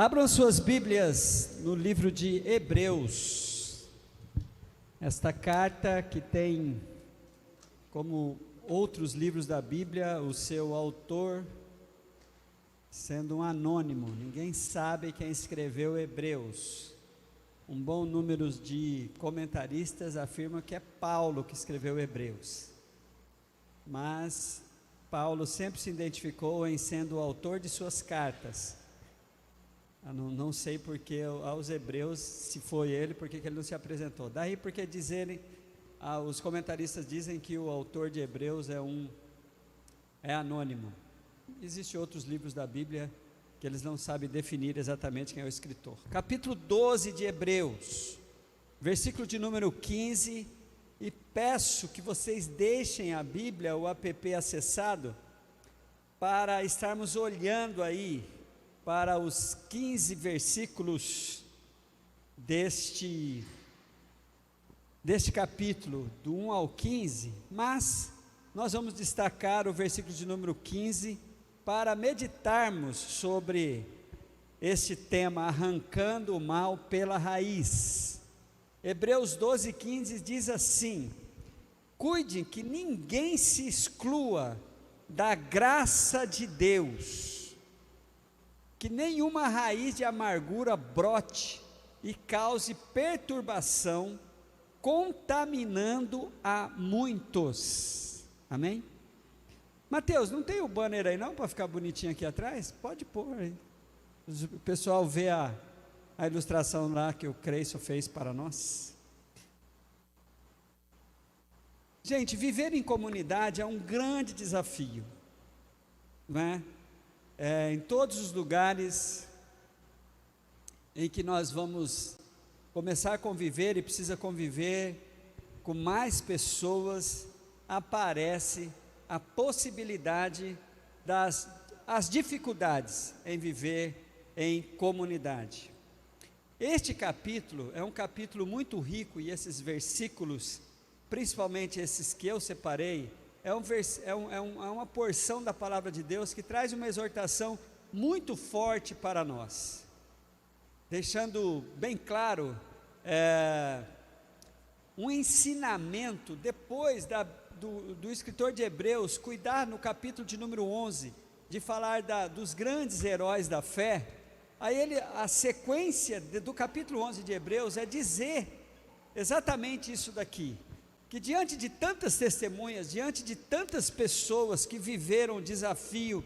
Abram suas Bíblias no livro de Hebreus. Esta carta que tem, como outros livros da Bíblia, o seu autor sendo um anônimo. Ninguém sabe quem escreveu Hebreus. Um bom número de comentaristas afirmam que é Paulo que escreveu Hebreus. Mas Paulo sempre se identificou em sendo o autor de suas cartas. Eu não sei porque aos hebreus, se foi ele, porque ele não se apresentou. Daí porque os comentaristas dizem que o autor de Hebreus é anônimo. Existem outros livros da Bíblia que eles não sabem definir exatamente quem é o escritor. Capítulo 12 de Hebreus, versículo de número 15, e peço que vocês deixem a Bíblia, o app acessado, para estarmos olhando aí para os 15 versículos deste capítulo, do 1 ao 15, mas nós vamos destacar o versículo de número 15, para meditarmos sobre este tema, arrancando o mal pela raiz. Hebreus 12, 15 diz assim: cuidem que ninguém se exclua da graça de Deus, que nenhuma raiz de amargura brote e cause perturbação, contaminando a muitos. Amém? Mateus, não tem o banner aí não, para ficar bonitinho aqui atrás? Pode pôr aí. O pessoal vê a ilustração lá que o Creison fez para nós. Gente, viver em comunidade é um grande desafio, não é? Em todos os lugares em que nós vamos começar a conviver e precisa conviver com mais pessoas, aparece a possibilidade as dificuldades em viver em comunidade. Este capítulo é um capítulo muito rico, e esses versículos, principalmente esses que eu separei, é uma porção da palavra de Deus que traz uma exortação muito forte para nós, deixando bem claro um ensinamento, depois do escritor de Hebreus cuidar no capítulo de número 11, de falar dos grandes heróis da fé. Aí a sequência do capítulo 11 de Hebreus é dizer exatamente isso daqui, que diante de tantas testemunhas, diante de tantas pessoas que viveram o desafio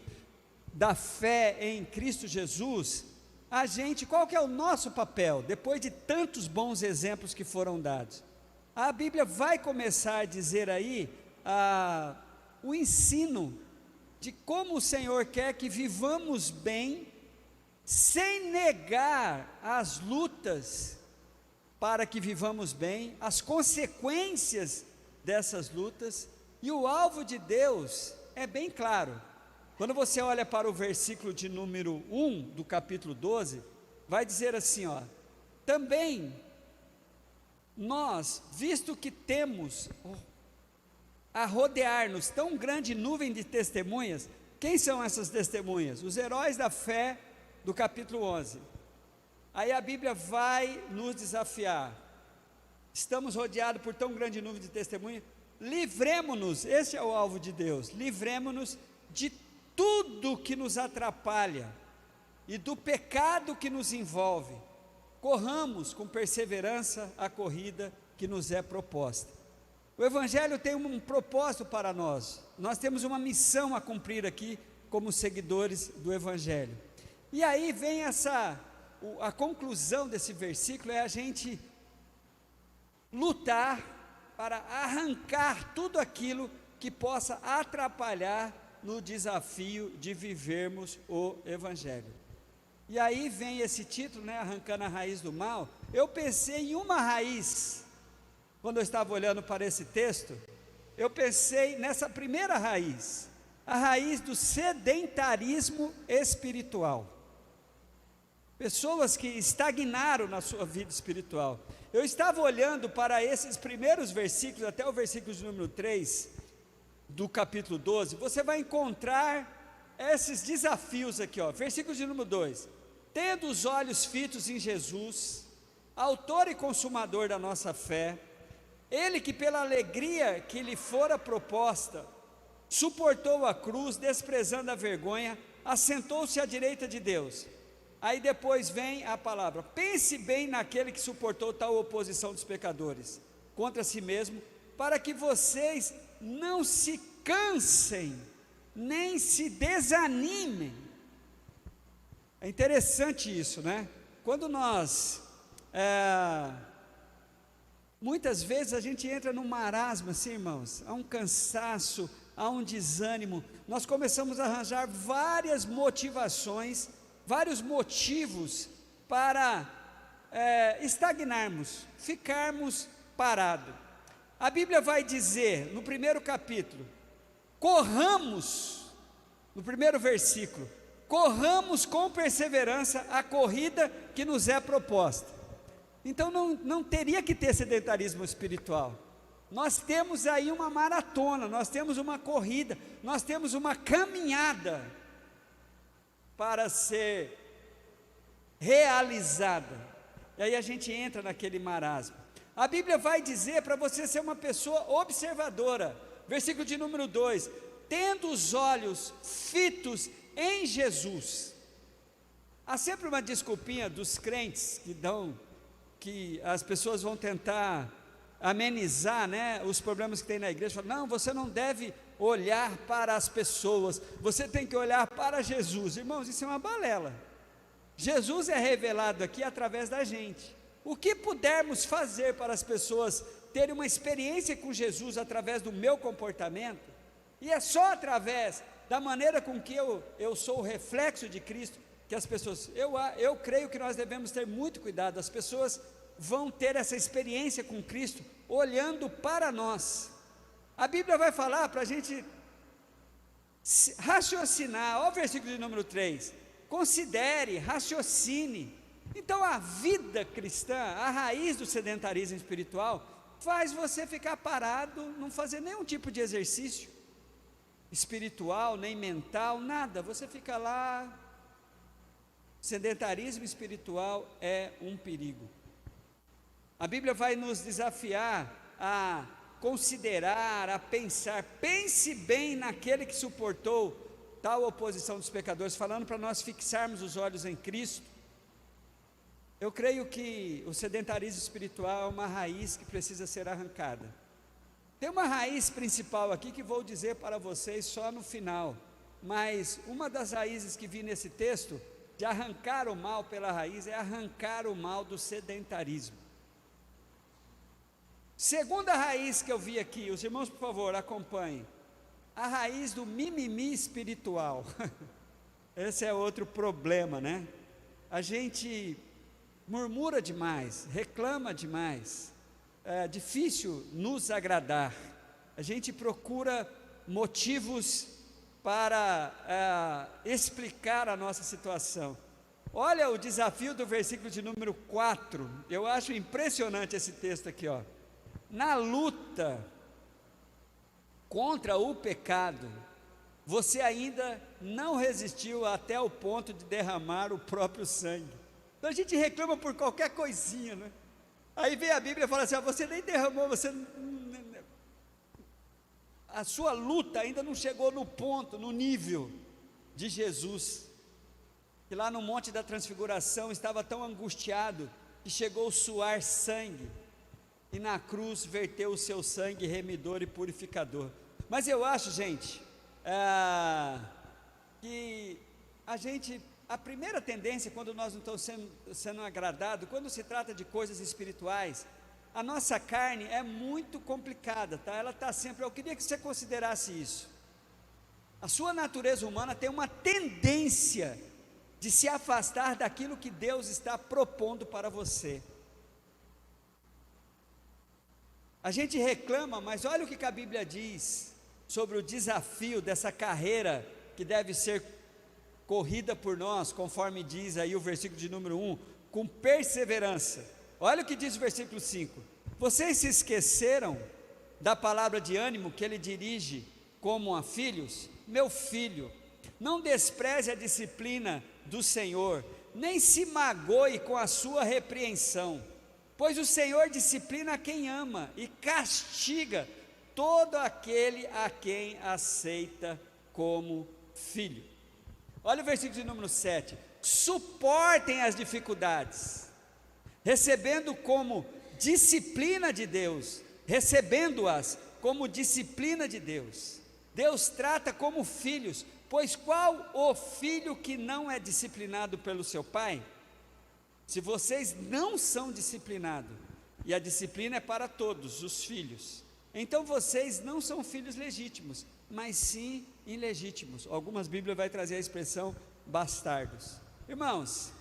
da fé em Cristo Jesus, qual que é o nosso papel, depois de tantos bons exemplos que foram dados? A Bíblia vai começar a dizer aí, o ensino de como o Senhor quer que vivamos bem, sem negar as lutas, para que vivamos bem, as consequências dessas lutas, e o alvo de Deus é bem claro. Quando você olha para o versículo de número 1 do capítulo 12, vai dizer assim, também nós, visto que temos a rodear-nos tão grande nuvem de testemunhas. Quem são essas testemunhas? Os heróis da fé do capítulo 11. Aí a Bíblia vai nos desafiar. Estamos rodeados por tão grande nuvem de testemunhas. Livremo-nos, esse é o alvo de Deus, livremo-nos de tudo que nos atrapalha e do pecado que nos envolve. Corramos com perseverança a corrida que nos é proposta. O Evangelho tem um propósito para nós. Nós temos uma missão a cumprir aqui como seguidores do Evangelho. E aí vem a conclusão desse versículo, é a gente lutar para arrancar tudo aquilo que possa atrapalhar no desafio de vivermos o Evangelho. E aí vem esse título, arrancando a raiz do mal. Eu pensei em uma raiz, quando eu estava olhando para esse texto, eu pensei nessa primeira raiz, a raiz do sedentarismo espiritual. Pessoas que estagnaram na sua vida espiritual. Eu estava olhando para esses primeiros versículos, até o versículo de número 3, do capítulo 12, você vai encontrar esses desafios aqui, versículo de número 2, tendo os olhos fitos em Jesus, autor e consumador da nossa fé, ele que pela alegria que lhe fora proposta, suportou a cruz, desprezando a vergonha, assentou-se à direita de Deus. Aí depois vem a palavra: pense bem naquele que suportou tal oposição dos pecadores contra si mesmo, para que vocês não se cansem, nem se desanimem. É interessante isso, né? Quando nós, muitas vezes a gente entra num marasmo, assim, irmãos, há um cansaço, há um desânimo, nós começamos a arranjar várias motivações, vários motivos para estagnarmos, ficarmos parados. A Bíblia vai dizer, no primeiro capítulo, corramos, no primeiro versículo, corramos com perseverança a corrida que nos é proposta. Então não teria que ter sedentarismo espiritual. Nós temos aí uma maratona, nós temos uma corrida, nós temos uma caminhada para ser realizada. E aí a gente entra naquele marasmo. A Bíblia vai dizer para você ser uma pessoa observadora. Versículo de número 2: tendo os olhos fitos em Jesus. Há sempre uma desculpinha dos crentes que as pessoas vão tentar amenizar, né, os problemas que tem na igreja. Falam: não, você não deve olhar para as pessoas, você tem que olhar para Jesus. Irmãos, isso é uma balela. Jesus é revelado aqui através da gente. O que pudermos fazer para as pessoas terem uma experiência com Jesus através do meu comportamento, e é só através da maneira com que eu sou o reflexo de Cristo, que as pessoas, eu creio que nós devemos ter muito cuidado. As pessoas vão ter essa experiência com Cristo olhando para nós. A Bíblia vai falar para a gente raciocinar. Olha o versículo de número 3: considere, raciocine. Então a vida cristã, a raiz do sedentarismo espiritual, faz você ficar parado, não fazer nenhum tipo de exercício espiritual, nem mental, nada, você fica lá. Sedentarismo espiritual é um perigo. A Bíblia vai nos desafiar a considerar, a pensar. Pense bem naquele que suportou tal oposição dos pecadores, falando para nós fixarmos os olhos em Cristo. Eu creio que o sedentarismo espiritual é uma raiz que precisa ser arrancada. Tem uma raiz principal aqui que vou dizer para vocês só no final, mas uma das raízes que vi nesse texto, de arrancar o mal pela raiz, é arrancar o mal do sedentarismo. Segunda raiz que eu vi aqui, os irmãos, por favor, acompanhem, a raiz do mimimi espiritual. Esse é outro problema, né? A gente murmura demais, reclama demais, é difícil nos agradar. A gente procura motivos para explicar a nossa situação. Olha o desafio do versículo de número 4, eu acho impressionante esse texto aqui, ó. Na luta contra o pecado, você ainda não resistiu até o ponto de derramar o próprio sangue. Então a gente reclama por qualquer coisinha, né? Aí vem a Bíblia e fala assim: você nem derramou, a sua luta ainda não chegou no ponto, no nível de Jesus, que lá no Monte da Transfiguração estava tão angustiado que chegou a suar sangue, e na cruz verteu o seu sangue remidor e purificador. Mas eu acho, gente, que a primeira tendência, quando nós não estamos sendo agradados, quando se trata de coisas espirituais, a nossa carne é muito complicada, tá? Ela está sempre, eu queria que você considerasse isso. A sua natureza humana tem uma tendência de se afastar daquilo que Deus está propondo para você. A gente reclama, mas olha o que a Bíblia diz sobre o desafio dessa carreira que deve ser corrida por nós, conforme diz aí o versículo de número 1, com perseverança. Olha o que diz o versículo 5: vocês se esqueceram da palavra de ânimo que ele dirige como a filhos? Meu filho, não despreze a disciplina do Senhor, nem se magoe com a sua repreensão, pois o Senhor disciplina a quem ama e castiga todo aquele a quem aceita como filho. Olha o versículo de número 7. Suportem as dificuldades, recebendo como disciplina de Deus, recebendo-as como disciplina de Deus. Deus trata como filhos, pois qual o filho que não é disciplinado pelo seu pai? Se vocês não são disciplinados, e a disciplina é para todos os filhos, então vocês não são filhos legítimos, mas sim ilegítimos. Algumas Bíblias vai trazer a expressão bastardos. Irmãos,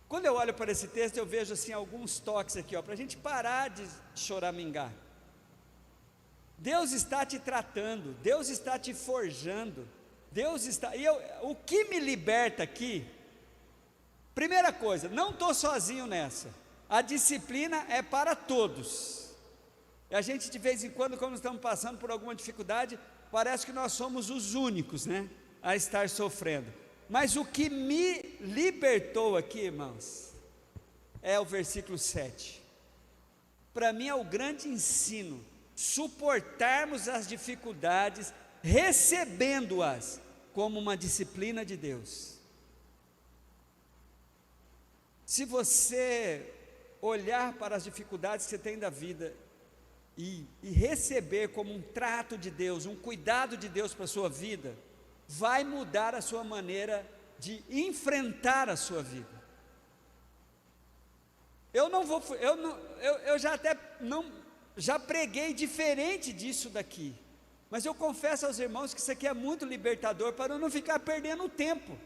quando eu olho para esse texto, eu vejo assim alguns toques aqui, para a gente parar de choramingar. Deus está te tratando, Deus está te forjando, Deus está, o que me liberta aqui, primeira coisa, não estou sozinho nessa, a disciplina é para todos. E a gente de vez em quando estamos passando por alguma dificuldade, parece que nós somos os únicos, a estar sofrendo. Mas o que me libertou aqui, irmãos, é o versículo 7. Para mim é o grande ensino, suportarmos as dificuldades, recebendo-as como uma disciplina de Deus. Se você olhar para as dificuldades que você tem da vida e receber como um trato de Deus, um cuidado de Deus para a sua vida, vai mudar a sua maneira de enfrentar a sua vida. Eu já preguei diferente disso daqui, mas eu confesso aos irmãos que isso aqui é muito libertador, para eu não ficar perdendo o tempo.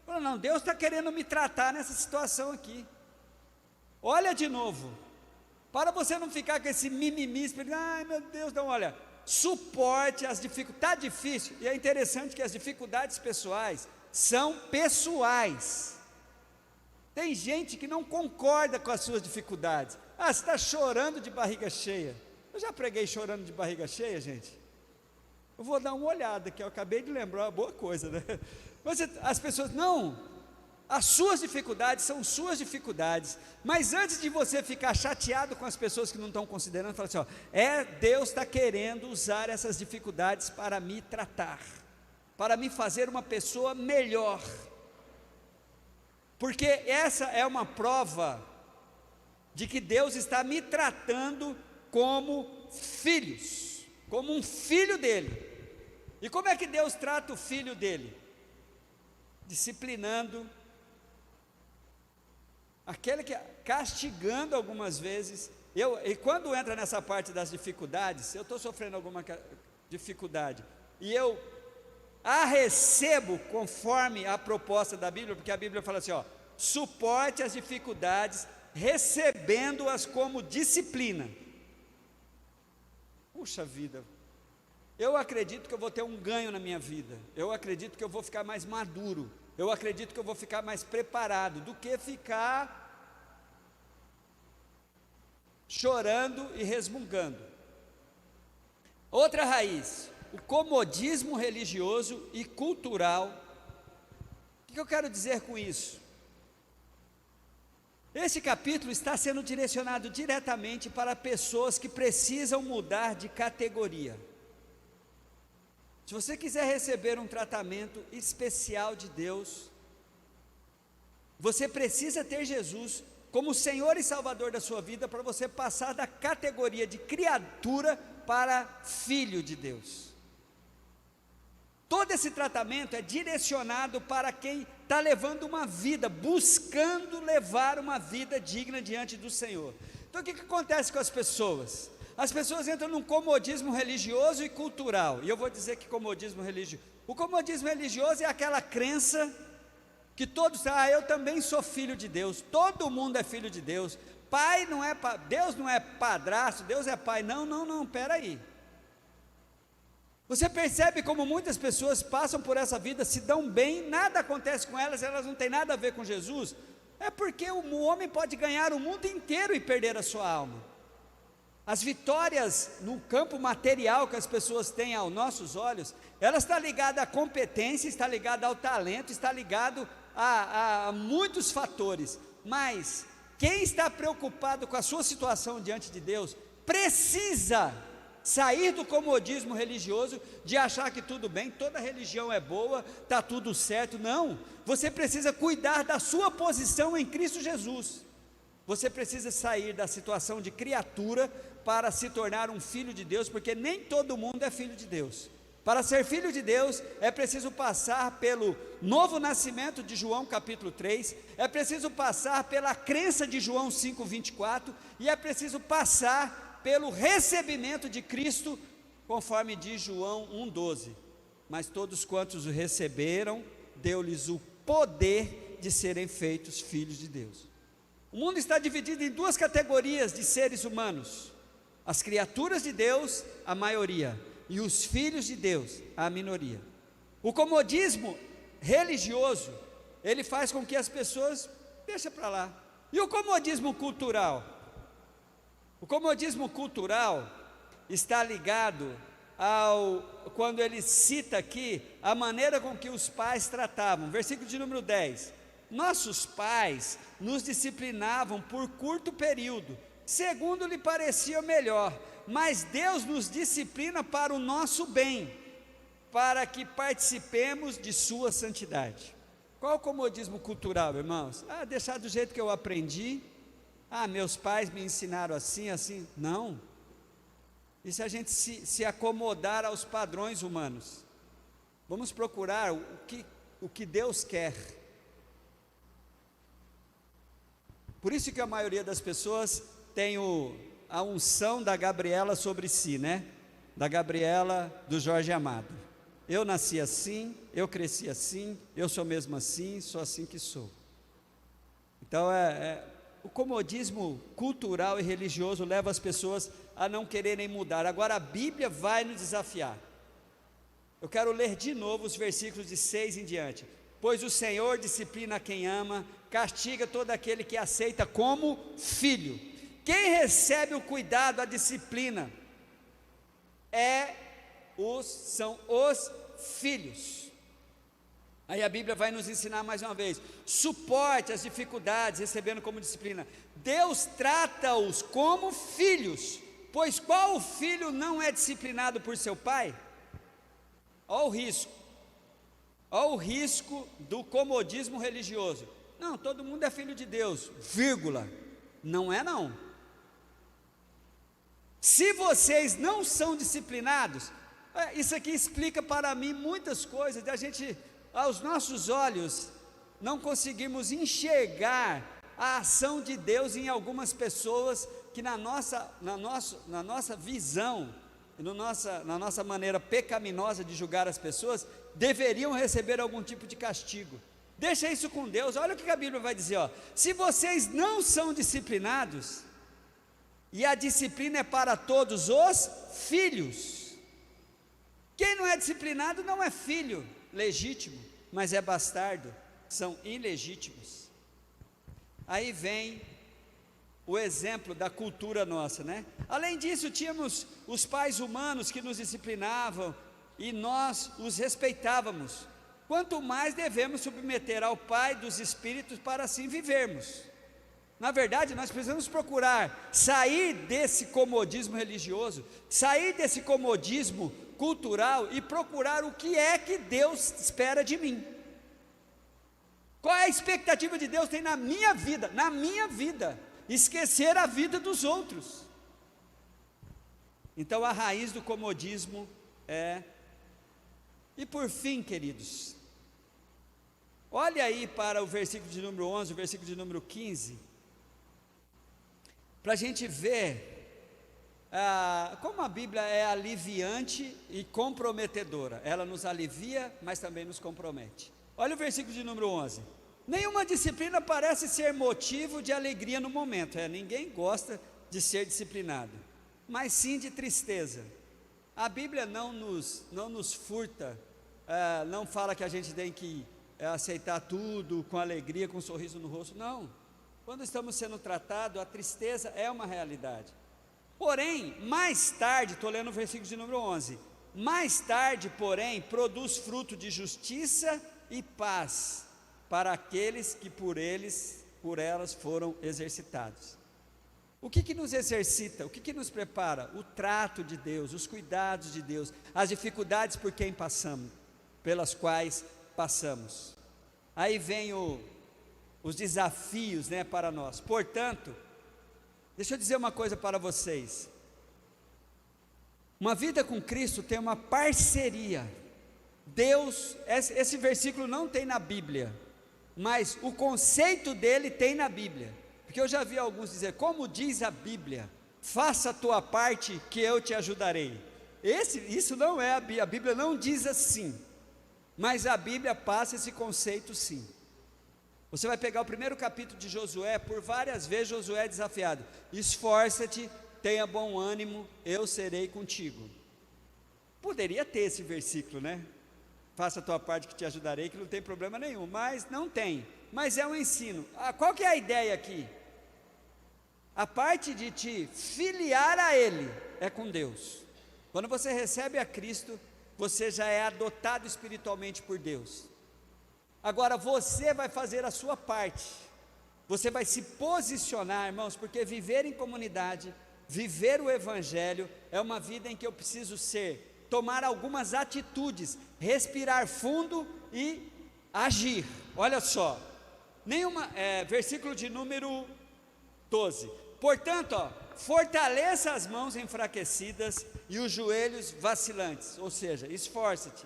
Não, Deus está querendo me tratar nessa situação aqui. Olha de novo, para você não ficar com esse mimimi, ai meu Deus, não, olha, suporte as dificuldades. Está difícil, e é interessante que as dificuldades pessoais são pessoais. Tem gente que não concorda com as suas dificuldades. Você está chorando de barriga cheia. Eu já preguei chorando de barriga cheia, gente? Eu vou dar uma olhada, que eu acabei de lembrar uma boa coisa, Mas as pessoas, não, as suas dificuldades são suas dificuldades, mas antes de você ficar chateado com as pessoas que não estão considerando, fala assim, Deus está querendo usar essas dificuldades para me tratar, para me fazer uma pessoa melhor, porque essa é uma prova de que Deus está me tratando como filhos, como um filho dele. E como é que Deus trata o filho dele? Disciplinando, aquele que castigando algumas vezes. E quando entra nessa parte das dificuldades, eu estou sofrendo alguma dificuldade, e eu a recebo conforme a proposta da Bíblia, porque a Bíblia fala assim, suporte as dificuldades, recebendo-as como disciplina. Puxa vida, eu acredito que eu vou ter um ganho na minha vida, eu acredito que eu vou ficar mais maduro, eu acredito que eu vou ficar mais preparado, do que ficar chorando e resmungando. Outra raiz, o comodismo religioso e cultural. O que eu quero dizer com isso? Esse capítulo está sendo direcionado diretamente para pessoas que precisam mudar de categoria. Se você quiser receber um tratamento especial de Deus, você precisa ter Jesus como Senhor e Salvador da sua vida, para você passar da categoria de criatura para filho de Deus. Todo esse tratamento é direcionado para quem está levando uma vida, buscando levar uma vida digna diante do Senhor. Então o que acontece com as pessoas? As pessoas entram num comodismo religioso e cultural, e eu vou dizer que o comodismo religioso é aquela crença que todos, eu também sou filho de Deus, todo mundo é filho de Deus, pai não é, Deus não é padrasto, Deus é pai, não, peraí. Você percebe como muitas pessoas passam por essa vida, se dão bem, nada acontece com elas, elas não têm nada a ver com Jesus, é porque o homem pode ganhar o mundo inteiro e perder a sua alma. As vitórias no campo material que as pessoas têm aos nossos olhos, elas estão ligadas à competência, está ligada ao talento, está ligado a muitos fatores, mas quem está preocupado com a sua situação diante de Deus, precisa sair do comodismo religioso, de achar que tudo bem, toda religião é boa, está tudo certo. Não, você precisa cuidar da sua posição em Cristo Jesus. Você precisa sair da situação de criatura para se tornar um filho de Deus, porque nem todo mundo é filho de Deus. Para ser filho de Deus, é preciso passar pelo novo nascimento de João capítulo 3, é preciso passar pela crença de João 5:24, e é preciso passar pelo recebimento de Cristo, conforme diz João 1:12. Mas todos quantos o receberam, deu-lhes o poder de serem feitos filhos de Deus. O mundo está dividido em duas categorias de seres humanos: as criaturas de Deus, a maioria, e os filhos de Deus, a minoria. O comodismo religioso, ele faz com que as pessoas deixem para lá. E o comodismo cultural? O comodismo cultural está ligado quando ele cita aqui a maneira com que os pais tratavam. Versículo de número 10: nossos pais nos disciplinavam por curto período, segundo lhe parecia melhor, mas Deus nos disciplina para o nosso bem, para que participemos de sua santidade. Qual o comodismo cultural, irmãos? Deixar do jeito que eu aprendi. Meus pais me ensinaram assim, assim. Não. Isso é a gente se acomodar aos padrões humanos. Vamos procurar o que Deus quer. Por isso que a maioria das pessoas tem a unção da Gabriela sobre si, né? Da Gabriela do Jorge Amado. Eu nasci assim, eu cresci assim, eu sou mesmo assim, sou assim que sou. Então o comodismo cultural e religioso leva as pessoas a não quererem mudar. Agora a Bíblia vai nos desafiar. Eu quero ler de novo os versículos de 6 em diante. Pois o Senhor disciplina quem ama, castiga todo aquele que aceita como filho. Quem recebe o cuidado, a disciplina, são os filhos. Aí a Bíblia vai nos ensinar mais uma vez: suporte as dificuldades, recebendo como disciplina. Deus trata-os como filhos, pois qual filho não é disciplinado por seu pai? Olha o risco do comodismo religioso. Não, todo mundo é filho de Deus, vírgula. Não é não. Se vocês não são disciplinados, isso aqui explica para mim muitas coisas, de a gente, aos nossos olhos, não conseguimos enxergar a ação de Deus em algumas pessoas que na nossa visão, na nossa maneira pecaminosa de julgar as pessoas, deveriam receber algum tipo de castigo. Deixa isso com Deus. Olha o que a Bíblia vai dizer, se vocês não são disciplinados, e a disciplina é para todos os filhos. Quem não é disciplinado não é filho legítimo, mas é bastardo, são ilegítimos. Aí vem o exemplo da cultura nossa, né? Além disso, tínhamos os pais humanos que nos disciplinavam e nós os respeitávamos. Quanto mais devemos submeter ao Pai dos Espíritos para assim vivermos. Na verdade, nós precisamos procurar sair desse comodismo religioso, sair desse comodismo cultural e procurar o que é que Deus espera de mim. Qual é a expectativa de Deus tem na minha vida? Na minha vida, esquecer a vida dos outros. Então a raiz do comodismo E por fim, queridos, olhe aí para o versículo de número 11, o versículo de número 15, para a gente ver como a Bíblia é aliviante e comprometedora. Ela nos alivia, mas também nos compromete. Olha o versículo de número 11. Nenhuma disciplina parece ser motivo de alegria no momento. Ninguém gosta de ser disciplinado, mas sim de tristeza. A Bíblia não nos furta, não fala que a gente tem que aceitar tudo com alegria, com um sorriso no rosto. Não. Quando estamos sendo tratados, a tristeza é uma realidade. Porém, mais tarde, estou lendo o versículo de número 11, mais tarde, porém, produz fruto de justiça e paz para aqueles que por elas foram exercitados. O que nos exercita? O que nos prepara? O trato de Deus, os cuidados de Deus, as dificuldades por quem passamos, pelas quais passamos. Aí vem os desafios, né, para nós. Portanto, deixa eu dizer uma coisa para vocês. Uma vida com Cristo tem uma parceria. Deus, esse versículo não tem na Bíblia, mas o conceito dele tem na Bíblia. Porque eu já vi alguns dizer, como diz a Bíblia, faça a tua parte que eu te ajudarei. Isso não é a Bíblia não diz assim, mas a Bíblia passa esse conceito sim. Você vai pegar o primeiro capítulo de Josué, por várias vezes Josué é desafiado, esforça-te, tenha bom ânimo, eu serei contigo. Poderia ter esse versículo, né? Faça a tua parte que te ajudarei, que não tem problema nenhum, mas não tem, mas é um ensino. Qual que é a ideia aqui? A parte de te filiar a Ele é com Deus. Quando você recebe a Cristo, você já é adotado espiritualmente por Deus. Agora você vai fazer a sua parte, você vai se posicionar, irmãos, porque viver em comunidade, viver o Evangelho, é uma vida em que eu preciso tomar algumas atitudes, respirar fundo e agir. Olha só, versículo de número 12. Portanto, fortaleça as mãos enfraquecidas e os joelhos vacilantes, ou seja, esforça-te.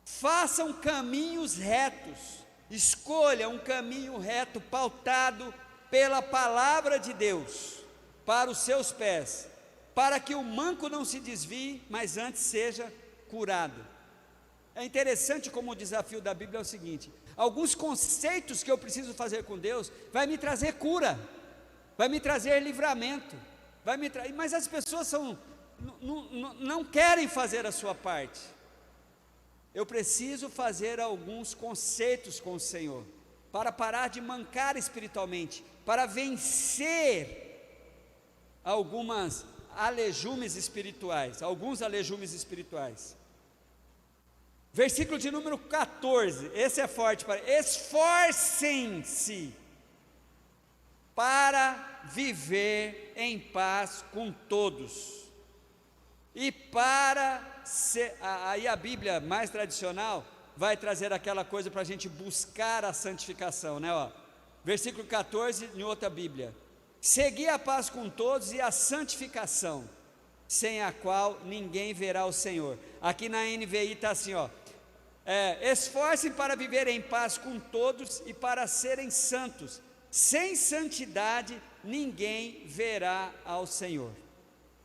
Façam caminhos retos, escolha um caminho reto, pautado pela palavra de Deus, para os seus pés, para que o manco não se desvie, mas antes seja curado. É interessante como o desafio da Bíblia é o seguinte: alguns conceitos que eu preciso fazer com Deus, vai me trazer cura, vai me trazer livramento, mas as pessoas não querem fazer a sua parte. Eu preciso fazer alguns conceitos com o Senhor, para parar de mancar espiritualmente, para vencer alguns alejumes espirituais. Versículo de número 14, esse é forte, esforcem-se para viver em paz com todos, e aí a Bíblia mais tradicional vai trazer aquela coisa para a gente buscar a santificação, né? Versículo 14, em outra Bíblia, segui a paz com todos e a santificação, sem a qual ninguém verá o Senhor. Aqui na NVI está assim, esforcem para viver em paz com todos e para serem santos, sem santidade ninguém verá ao Senhor.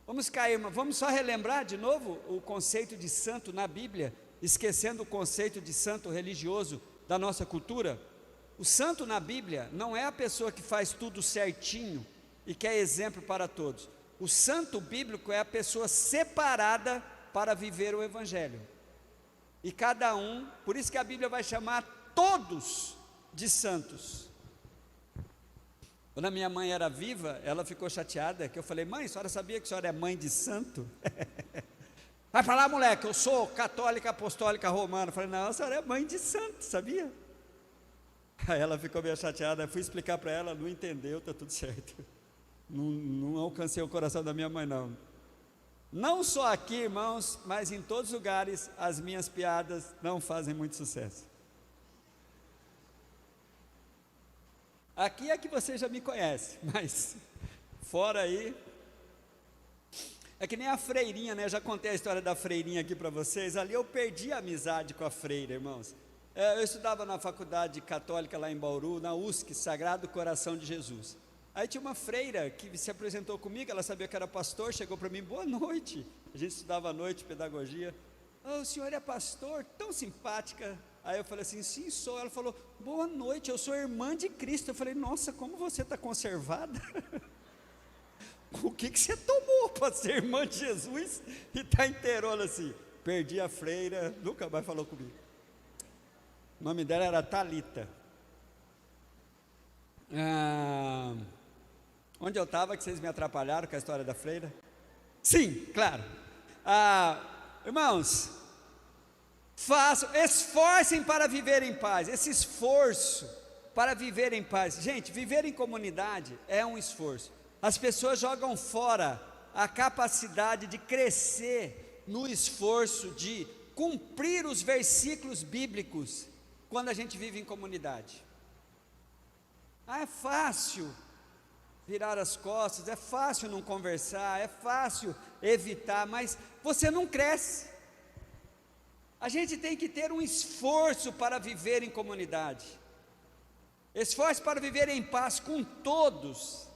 Vamos só relembrar de novo o conceito de santo na Bíblia, esquecendo o conceito de santo religioso da nossa cultura. O santo na Bíblia não é a pessoa que faz tudo certinho e que é exemplo para todos. O santo bíblico é a pessoa separada para viver o Evangelho. E cada um, por isso que a Bíblia vai chamar todos de santos. Quando a minha mãe era viva, ela ficou chateada, que eu falei, mãe, a senhora sabia que a senhora é mãe de santo? Vai falar, moleque, eu sou católica, apostólica, romana. Eu falei, não, a senhora é mãe de santo, sabia? Aí ela ficou meio chateada, fui explicar para ela, não entendeu, está tudo certo. Não alcancei o coração da minha mãe, não. Não só aqui, irmãos, mas em todos os lugares, as minhas piadas não fazem muito sucesso. Aqui é que você já me conhece, mas fora aí, é que nem a freirinha, né? Eu já contei a história da freirinha aqui para vocês. Ali eu perdi a amizade com a freira, irmãos. Eu estudava na faculdade católica lá em Bauru, na USC, Sagrado Coração de Jesus. Aí tinha uma freira que se apresentou comigo, ela sabia que era pastor, chegou para mim, boa noite. A gente estudava à noite, pedagogia. O senhor é pastor? Tão simpática. Aí eu falei assim, sim, sou. Ela falou, boa noite, eu sou irmã de Cristo. Eu falei, nossa, como você está conservada? O que você tomou para ser irmã de Jesus e está inteirona assim? Perdi a freira, nunca mais falou comigo. O nome dela era Thalita. Onde eu estava que vocês me atrapalharam com a história da freira? Sim, claro. Irmãos, esforcem para viver em paz. Esse esforço para viver em paz. Gente, viver em comunidade é um esforço. As pessoas jogam fora a capacidade de crescer no esforço de cumprir os versículos bíblicos quando a gente vive em comunidade. É fácil virar as costas, é fácil não conversar, é fácil evitar, mas você não cresce. A gente tem que ter um esforço para viver em comunidade, esforço para viver em paz com todos.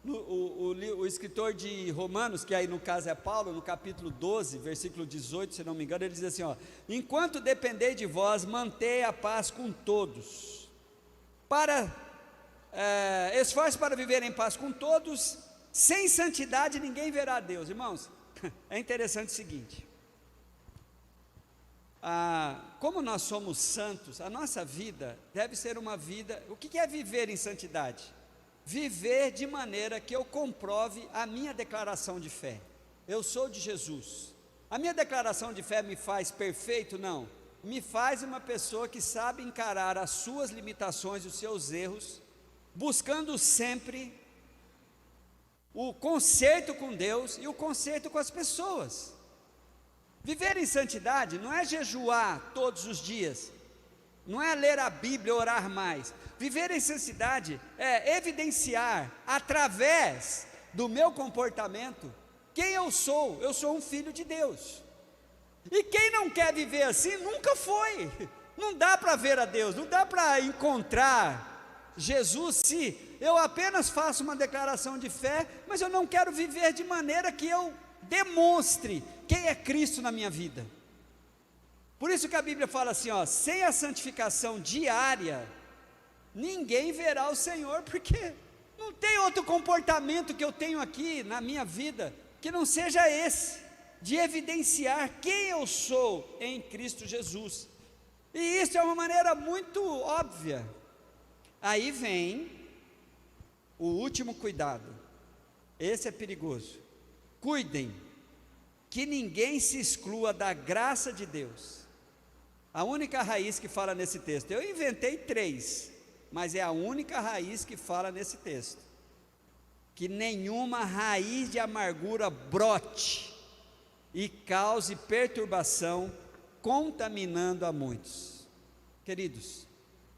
O escritor de Romanos, que aí no caso é Paulo, no capítulo 12, versículo 18, se não me engano, ele diz assim, enquanto depender de vós, mantenha a paz com todos, esforço para viver em paz com todos, sem santidade ninguém verá a Deus. Irmãos, é interessante o seguinte, como nós somos santos, a nossa vida deve ser uma vida, o que é viver em santidade? Viver de maneira que eu comprove a minha declaração de fé. Eu sou de Jesus. A minha declaração de fé me faz perfeito? Não. Me faz uma pessoa que sabe encarar as suas limitações e os seus erros, buscando sempre o conserto com Deus e o conserto com as pessoas. Viver em santidade não é jejuar todos os dias, não é ler a Bíblia, orar mais. Viver em santidade é evidenciar, através do meu comportamento, quem eu sou. Eu sou um filho de Deus. E quem não quer viver assim, nunca foi. Não dá para ver a Deus, não dá para encontrar Jesus se eu apenas faço uma declaração de fé, mas eu não quero viver de maneira que eu demonstre quem é Cristo na minha vida. Por isso que a Bíblia fala assim, sem a santificação diária, ninguém verá o Senhor, porque não tem outro comportamento que eu tenho aqui na minha vida, que não seja esse, de evidenciar quem eu sou em Cristo Jesus. E isso é uma maneira muito óbvia. Aí vem o último cuidado, esse é perigoso. Cuidem, que ninguém se exclua da graça de Deus. A única raiz que fala nesse texto, eu inventei 3, mas é a única raiz que fala nesse texto. Que nenhuma raiz de amargura brote e cause perturbação, contaminando a muitos. Queridos,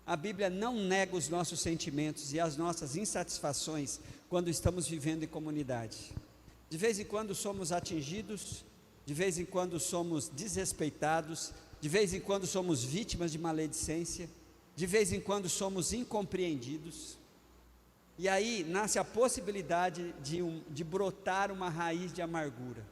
a Bíblia não nega os nossos sentimentos e as nossas insatisfações quando estamos vivendo em comunidade. De vez em quando somos atingidos, de vez em quando somos desrespeitados, de vez em quando somos vítimas de maledicência, de vez em quando somos incompreendidos, e aí nasce a possibilidade de brotar uma raiz de amargura.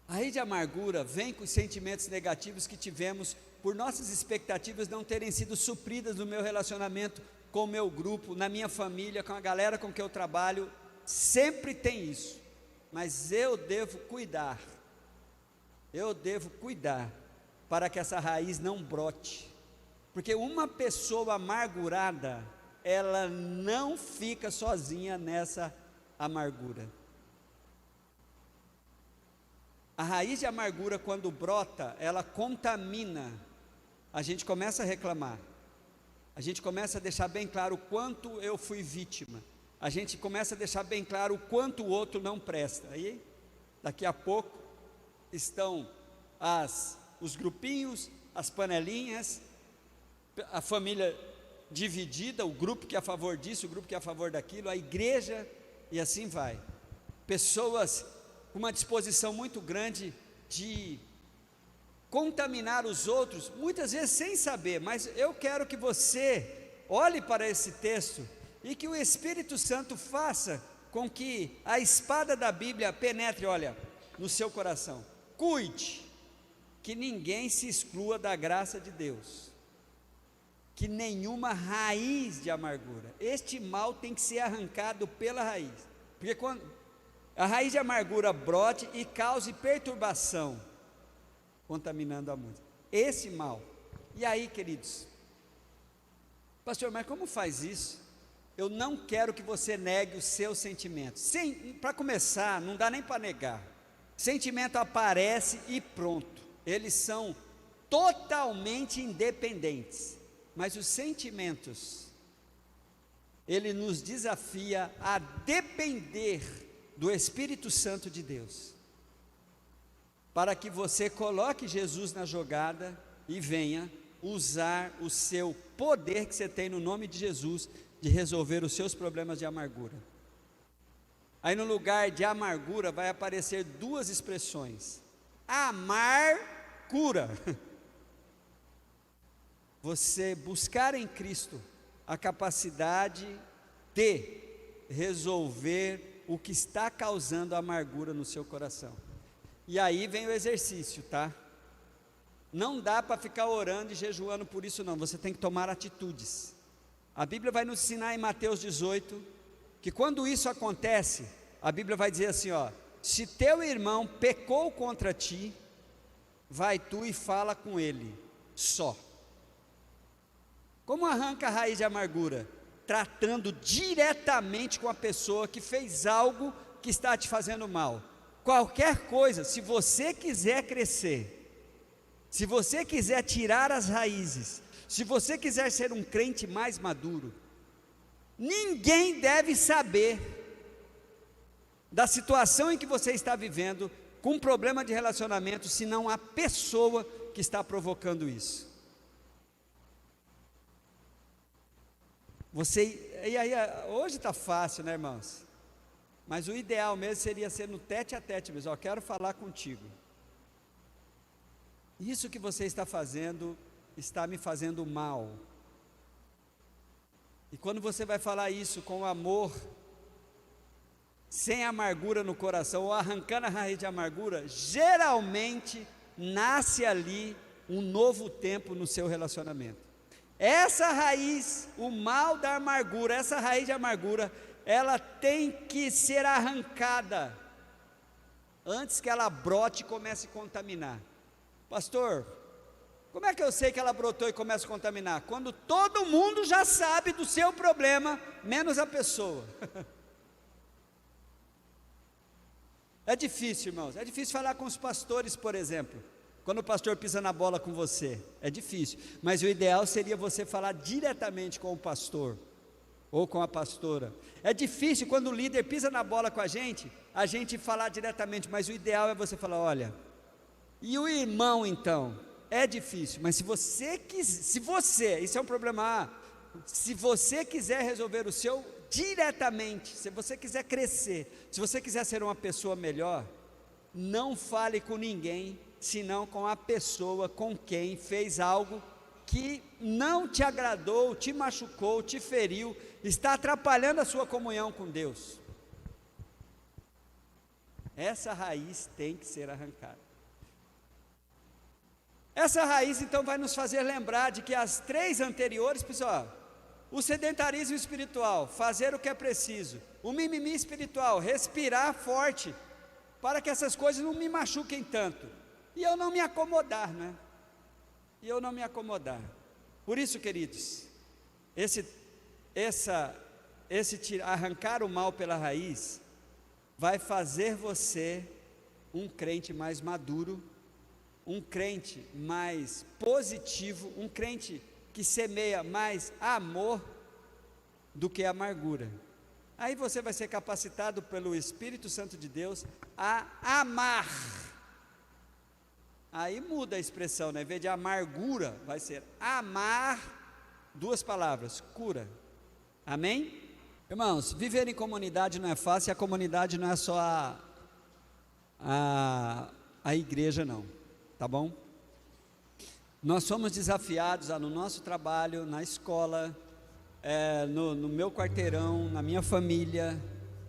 A raiz de amargura vem com os sentimentos negativos que tivemos por nossas expectativas não terem sido supridas no meu relacionamento com o meu grupo, na minha família, com a galera com que eu trabalho. Sempre tem isso, mas eu devo cuidar para que essa raiz não brote, porque uma pessoa amargurada, ela não fica sozinha nessa amargura. A raiz de amargura, quando brota, ela contamina, a gente começa a reclamar, a gente começa a deixar bem claro o quanto eu fui vítima, a gente começa a deixar bem claro o quanto o outro não presta. Aí, daqui a pouco, estão os grupinhos, as panelinhas, a família dividida, o grupo que é a favor disso, o grupo que é a favor daquilo, a igreja, e assim vai. Pessoas com uma disposição muito grande de contaminar os outros, muitas vezes sem saber, mas eu quero que você olhe para esse texto e que o Espírito Santo faça com que a espada da Bíblia penetre, no seu coração. Cuide, que ninguém se exclua da graça de Deus, que nenhuma raiz de amargura, este mal tem que ser arrancado pela raiz, porque quando a raiz de amargura brote e cause perturbação, contaminando a muitos, esse mal. E aí, queridos, pastor, mas como faz isso? eu não quero que você negue os seus sentimentos. Para começar, não dá nem para negar. Sentimento aparece e pronto. Eles são totalmente independentes. Mas os sentimentos, ele nos desafia a depender do Espírito Santo de Deus, para que você coloque Jesus na jogada e venha usar o seu poder que você tem no nome de Jesus, de resolver os seus problemas de amargura. Aí no lugar de amargura vai aparecer duas expressões: amar cura. Você buscar em Cristo a capacidade de resolver o que está causando amargura no seu coração. E aí vem o exercício, tá? Não dá para ficar orando e jejuando por isso não, você tem que tomar atitudes. A Bíblia vai nos ensinar em Mateus 18, que quando isso acontece, a Bíblia vai dizer assim, ó: se teu irmão pecou contra ti, vai tu e fala com ele, só. Como arranca a raiz de amargura? Tratando diretamente com a pessoa que fez algo que está te fazendo mal. Qualquer coisa, se você quiser crescer, se você quiser tirar as raízes, se você quiser ser um crente mais maduro, ninguém deve saber da situação em que você está vivendo com um problema de relacionamento, senão a pessoa que está provocando isso. E aí, hoje está fácil, né, irmãos? Mas o ideal mesmo seria ser no tete a tete mesmo. Eu quero falar contigo. Isso que você está fazendo está me fazendo mal. E quando você vai falar isso com amor, sem amargura no coração, ou arrancando a raiz de amargura, geralmente nasce ali um novo tempo no seu relacionamento. Essa raiz, o mal da amargura, essa raiz de amargura, ela tem que ser arrancada antes que ela brote e comece a contaminar. Pastor, como é que eu sei que ela brotou e começa a contaminar? Quando todo mundo já sabe do seu problema, menos a pessoa. É difícil, irmãos, é difícil falar com os pastores, por exemplo. Quando o pastor pisa na bola com você, é difícil, mas o ideal seria você falar diretamente com o pastor, ou com a pastora. É difícil quando o líder pisa na bola com a gente falar diretamente, mas o ideal é você falar, olha, e o irmão então? É difícil, mas isso é um problema, se você quiser resolver o seu diretamente, se você quiser crescer, se você quiser ser uma pessoa melhor, não fale com ninguém, senão com a pessoa com quem fez algo que não te agradou, te machucou, te feriu, está atrapalhando a sua comunhão com Deus. Essa raiz tem que ser arrancada. Essa raiz então vai nos fazer lembrar de que as três anteriores, pessoal, o sedentarismo espiritual, fazer o que é preciso, o mimimi espiritual, respirar forte, para que essas coisas não me machuquem tanto, e eu não me acomodar, né? E eu não me acomodar. Por isso, queridos, arrancar o mal pela raiz, vai fazer você um crente mais maduro, um crente mais positivo, um crente que semeia mais amor do que amargura. Aí você vai ser capacitado pelo Espírito Santo de Deus a amar. Aí muda a expressão, né? Em vez de amargura, vai ser amar, duas palavras, cura. Amém? Irmãos, viver em comunidade não é fácil, e a comunidade não é só a igreja não, tá bom? Nós somos desafiados no nosso trabalho, na escola, no meu quarteirão, na minha família,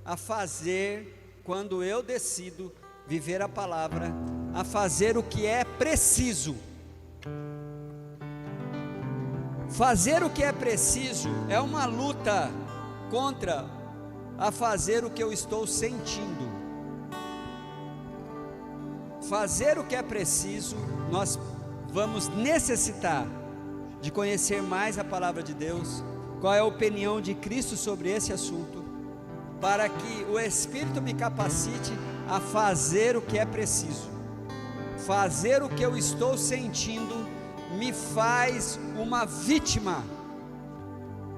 a fazer, quando eu decido viver a palavra, a fazer o que é preciso. Fazer o que é preciso é uma luta contra a fazer o que eu estou sentindo. Fazer o que é preciso, nós vamos necessitar de conhecer mais a palavra de Deus, qual é a opinião de Cristo sobre esse assunto, para que o Espírito me capacite a fazer o que é preciso. Fazer o que eu estou sentindo me faz uma vítima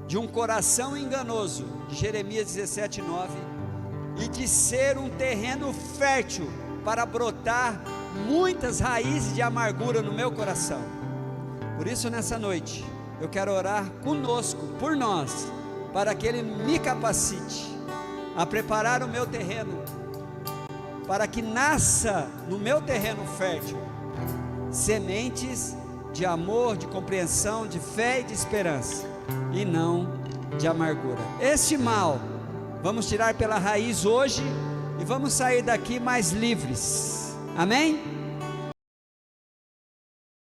de um coração enganoso, de Jeremias 17:9, e de ser um terreno fértil para brotar muitas raízes de amargura no meu coração. Por isso, nessa noite, eu quero orar conosco, por nós, para que Ele me capacite a preparar o meu terreno, para que nasça no meu terreno fértil sementes de amor, de compreensão, de fé e de esperança, e não de amargura. Este mal vamos tirar pela raiz hoje, e vamos sair daqui mais livres. Amém?